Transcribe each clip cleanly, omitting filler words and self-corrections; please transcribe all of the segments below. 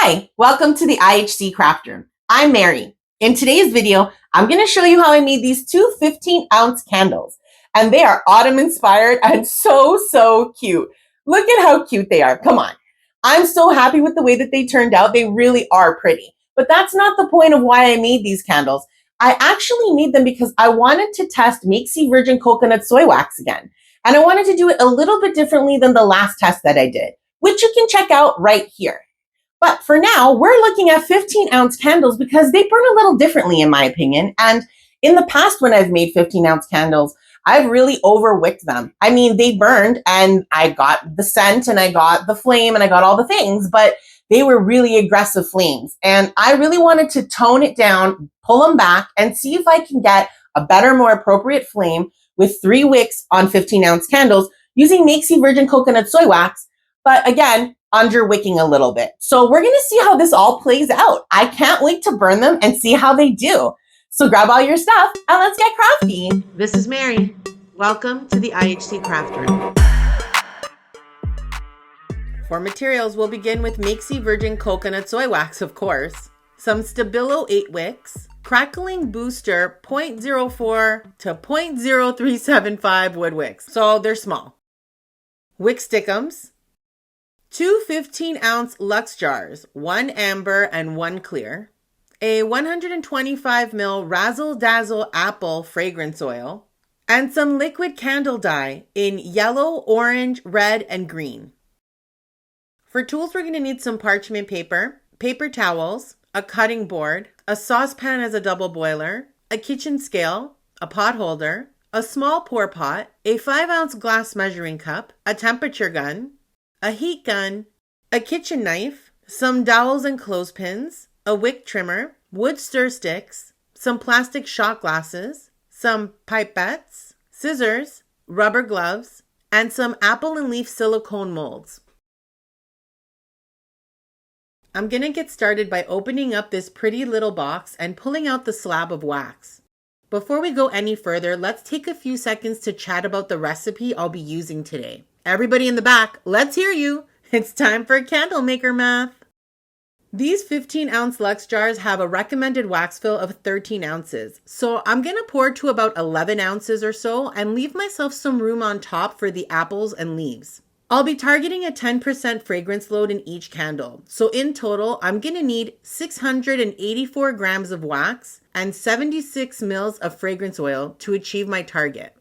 Hi, welcome to the IHC Craft Room. I'm Mary. In today's video, I'm going to show you how I made these two 15-ounce candles. And they are autumn inspired and so cute. Look at how cute they are. Come on. I'm so happy with the way that they turned out. They really are pretty. But that's not the point of why I made these candles. I actually made them because I wanted to test Makesy Virgin Coconut Soy Wax again. And I wanted to do it a little bit differently than the last test that I did, which you can check out right here. But for now, we're looking at 15-ounce candles because they burn a little differently, in my opinion. And in the past, when I've made 15-ounce candles, I've really overwicked them. I mean, they burned and I got the scent and I got the flame and I got all the things, but they were really aggressive flames. And I really wanted to tone it down, pull them back, and see if I can get a better, more appropriate flame with 3 wicks on 15-ounce candles using Makesy Virgin Coconut Soy Wax. But again, under wicking a little bit. So we're going to see how this all plays out. I can't wait to burn them and see how they do. So grab all your stuff and let's get crafty. This is Mary. Welcome to the IHC Craft Room. For materials, we'll begin with Makesy Virgin Coconut Soy Wax, of course, some Stabilo 8 wicks, Crackling Booster 0.04 to 0.0375 wood wicks, so they're small, wick stickums, 2 15-ounce Luxe jars, 1 amber and 1 clear, a 125 ml Razzle Dazzle Apple fragrance oil, and some liquid candle dye in yellow, orange, red, and green. For tools, we're going to need some parchment paper, paper towels, a cutting board, a saucepan as a double boiler, a kitchen scale, a pot holder, a small pour pot, a 5-ounce glass measuring cup, a temperature gun, a heat gun, a kitchen knife, some dowels and clothespins, a wick trimmer, wood stir sticks, some plastic shot glasses, some pipettes, scissors, rubber gloves, and some apple and leaf silicone molds. I'm going to get started by opening up this pretty little box and pulling out the slab of wax. Before we go any further, let's take a few seconds to chat about the recipe I'll be using today. Everybody in the back, let's hear you. It's time for candle maker math. These 15-ounce Luxe jars have a recommended wax fill of 13 ounces. So I'm going to pour to about 11 ounces or so and leave myself some room on top for the apples and leaves. I'll be targeting a 10% fragrance load in each candle. So in total, I'm going to need 684 grams of wax and 76 mils of fragrance oil to achieve my target.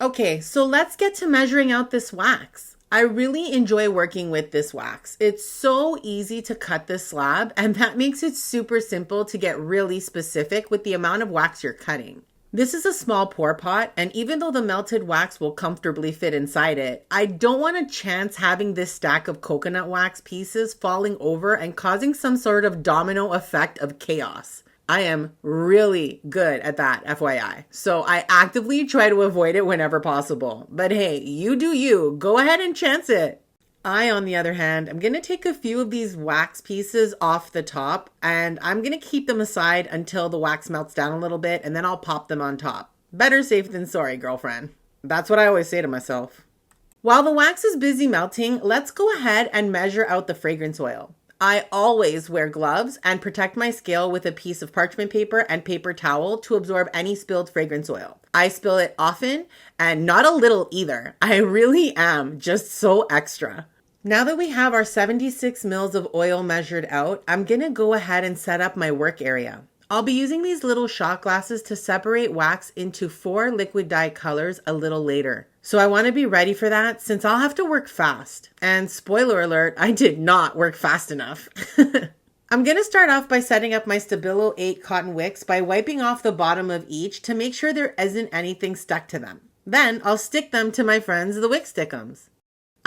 Okay, so let's get to measuring out this wax. I really enjoy working with this wax. It's so easy to cut this slab, and that makes it super simple to get really specific with the amount of wax you're cutting. This is a small pour pot, and even though the melted wax will comfortably fit inside it, I don't want to chance having this stack of coconut wax pieces falling over and causing some sort of domino effect of chaos. I am really good at that, FYI. So I actively try to avoid it whenever possible. But hey, you do you. Go ahead and chance it. I, on the other hand, I'm going to take a few of these wax pieces off the top and I'm going to keep them aside until the wax melts down a little bit and then I'll pop them on top. Better safe than sorry, girlfriend. That's what I always say to myself. While the wax is busy melting, let's go ahead and measure out the fragrance oil. I always wear gloves and protect my scale with a piece of parchment paper and paper towel to absorb any spilled fragrance oil. I spill it often and not a little either. I really am just so extra. Now that we have our 76 mils of oil measured out, I'm going to go ahead and set up my work area. I'll be using these little shot glasses to separate wax into 4 liquid dye colors a little later. So I want to be ready for that since I'll have to work fast. And spoiler alert, I did not work fast enough. I'm going to start off by setting up my Stabilo 8 cotton wicks by wiping off the bottom of each to make sure there isn't anything stuck to them. Then I'll stick them to my friends, the wick stickums.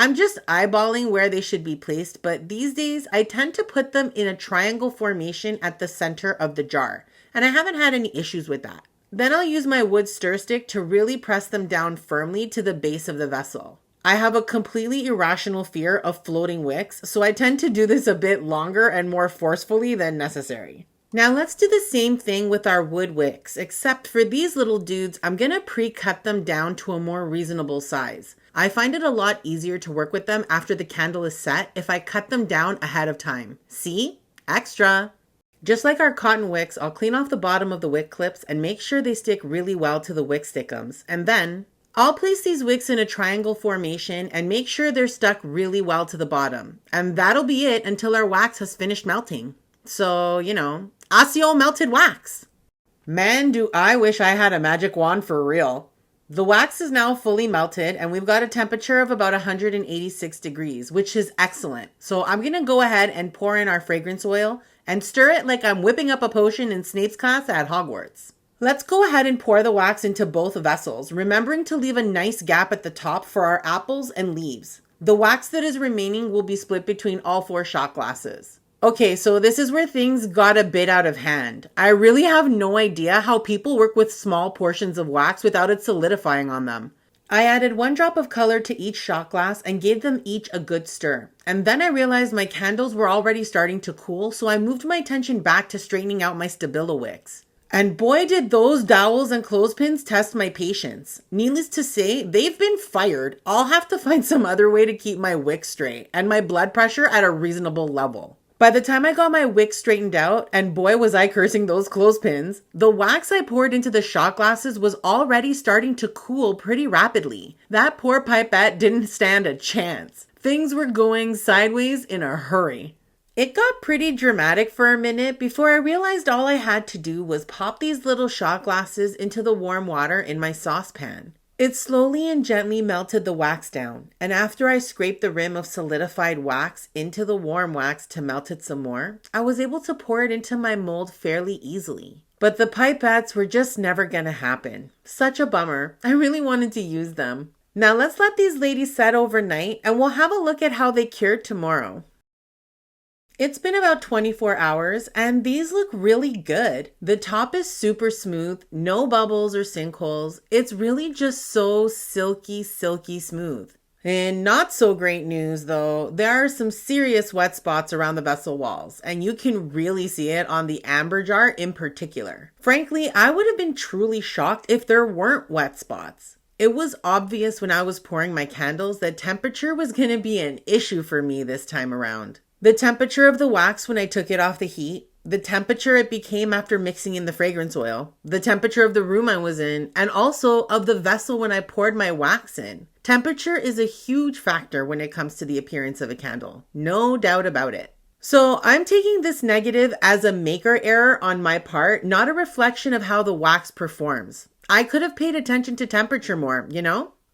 I'm just eyeballing where they should be placed, but these days I tend to put them in a triangle formation at the center of the jar, and I haven't had any issues with that. Then I'll use my wood stir stick to really press them down firmly to the base of the vessel. I have a completely irrational fear of floating wicks, so I tend to do this a bit longer and more forcefully than necessary. Now let's do the same thing with our wood wicks, except for these little dudes, I'm going to pre-cut them down to a more reasonable size. I find it a lot easier to work with them after the candle is set if I cut them down ahead of time. See? Extra! Just like our cotton wicks, I'll clean off the bottom of the wick clips and make sure they stick really well to the wick stickums. And then I'll place these wicks in a triangle formation and make sure they're stuck really well to the bottom. And that'll be it until our wax has finished melting. So, Asio melted wax. Man, do I wish I had a magic wand for real. The wax is now fully melted and we've got a temperature of about 186 degrees, which is excellent. So I'm going to go ahead and pour in our fragrance oil and stir it like I'm whipping up a potion in Snape's class at Hogwarts. Let's go ahead and pour the wax into both vessels, remembering to leave a nice gap at the top for our apples and leaves. The wax that is remaining will be split between all 4 shot glasses. Okay, so this is where things got a bit out of hand. I really have no idea how people work with small portions of wax without it solidifying on them. I added 1 drop of color to each shot glass and gave them each a good stir. And then I realized my candles were already starting to cool, so I moved my attention back to straightening out my Stabilo wicks. And boy, did those dowels and clothespins test my patience. Needless to say, they've been fired. I'll have to find some other way to keep my wick straight and my blood pressure at a reasonable level. By the time I got my wick straightened out, and boy was I cursing those clothespins, the wax I poured into the shot glasses was already starting to cool pretty rapidly. That poor pipette didn't stand a chance. Things were going sideways in a hurry. It got pretty dramatic for a minute before I realized all I had to do was pop these little shot glasses into the warm water in my saucepan. It slowly and gently melted the wax down, and after I scraped the rim of solidified wax into the warm wax to melt it some more, I was able to pour it into my mold fairly easily. But the pipettes were just never gonna happen. Such a bummer. I really wanted to use them. Now let's let these ladies set overnight and we'll have a look at how they cured tomorrow. It's been about 24 hours and these look really good. The top is super smooth, no bubbles or sinkholes. It's really just so silky smooth. And not so great news though, there are some serious wet spots around the vessel walls and you can really see it on the amber jar in particular. Frankly, I would have been truly shocked if there weren't wet spots. It was obvious when I was pouring my candles that temperature was going to be an issue for me this time around. The temperature of the wax when I took it off the heat, the temperature it became after mixing in the fragrance oil, the temperature of the room I was in, and also of the vessel when I poured my wax in. Temperature is a huge factor when it comes to the appearance of a candle. No doubt about it. So I'm taking this negative as a maker error on my part, not a reflection of how the wax performs. I could have paid attention to temperature more,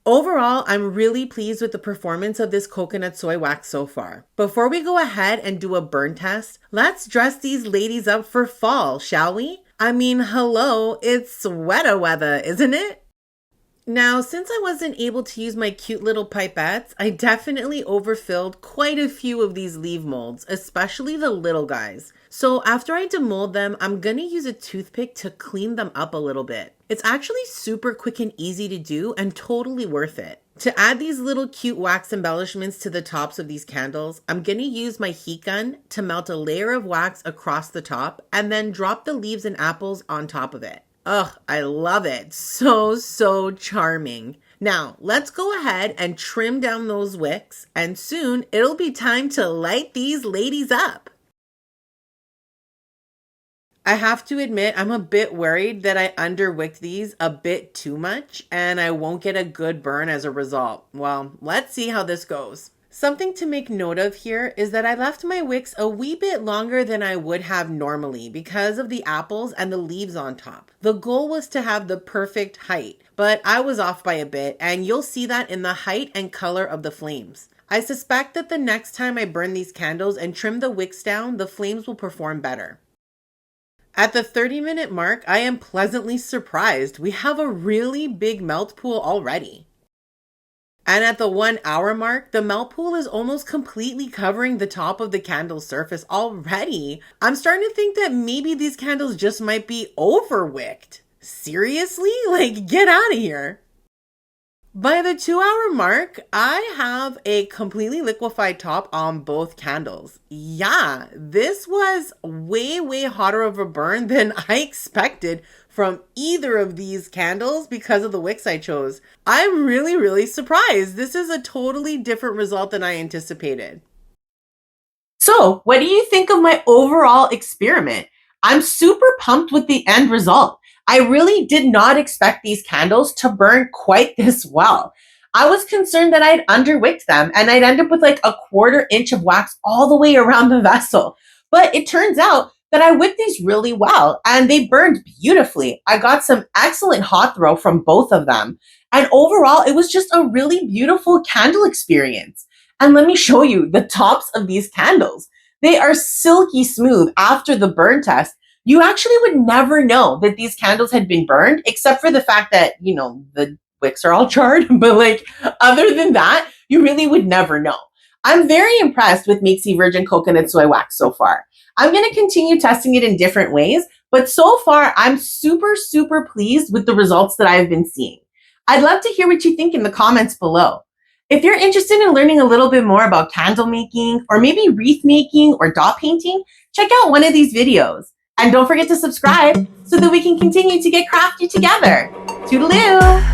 Overall, I'm really pleased with the performance of this coconut soy wax so far. Before we go ahead and do a burn test, let's dress these ladies up for fall, shall we? I mean, hello, it's sweater weather, isn't it? Now, since I wasn't able to use my cute little pipettes, I definitely overfilled quite a few of these leaf molds, especially the little guys. So after I demold them, I'm gonna use a toothpick to clean them up a little bit. It's actually super quick and easy to do and totally worth it. To add these little cute wax embellishments to the tops of these candles, I'm gonna use my heat gun to melt a layer of wax across the top and then drop the leaves and apples on top of it. Ugh, I love it. So charming. Now, let's go ahead and trim down those wicks, and soon it'll be time to light these ladies up. I have to admit, I'm a bit worried that I underwicked these a bit too much, and I won't get a good burn as a result. Well, let's see how this goes. Something to make note of here is that I left my wicks a wee bit longer than I would have normally because of the apples and the leaves on top. The goal was to have the perfect height, but I was off by a bit, and you'll see that in the height and color of the flames. I suspect that the next time I burn these candles and trim the wicks down, the flames will perform better. At the 30-minute mark, I am pleasantly surprised. We have a really big melt pool already. And at the 1 hour mark, the melt pool is almost completely covering the top of the candle's surface already. I'm starting to think that maybe these candles just might be overwicked. Seriously? Like, get out of here. By the 2 hour mark, I have a completely liquefied top on both candles. Yeah, this was way, way hotter of a burn than I expected from either of these candles because of the wicks I chose. I'm really, really surprised. This is a totally different result than I anticipated. So, what do you think of my overall experiment? I'm super pumped with the end result. I really did not expect these candles to burn quite this well. I was concerned that I'd underwicked them and I'd end up with like a 1/4 inch of wax all the way around the vessel. But it turns out that I wicked these really well and they burned beautifully. I got some excellent hot throw from both of them. And overall, it was just a really beautiful candle experience. And let me show you the tops of these candles. They are silky smooth after the burn test. You actually would never know that these candles had been burned, except for the fact that, the wicks are all charred. But like, other than that, you really would never know. I'm very impressed with Makesy Virgin Coconut Soy Wax so far. I'm going to continue testing it in different ways, but so far, I'm super, super pleased with the results that I've been seeing. I'd love to hear what you think in the comments below. If you're interested in learning a little bit more about candle making or maybe wreath making or dot painting, check out one of these videos. And don't forget to subscribe so that we can continue to get crafty together. Toodaloo!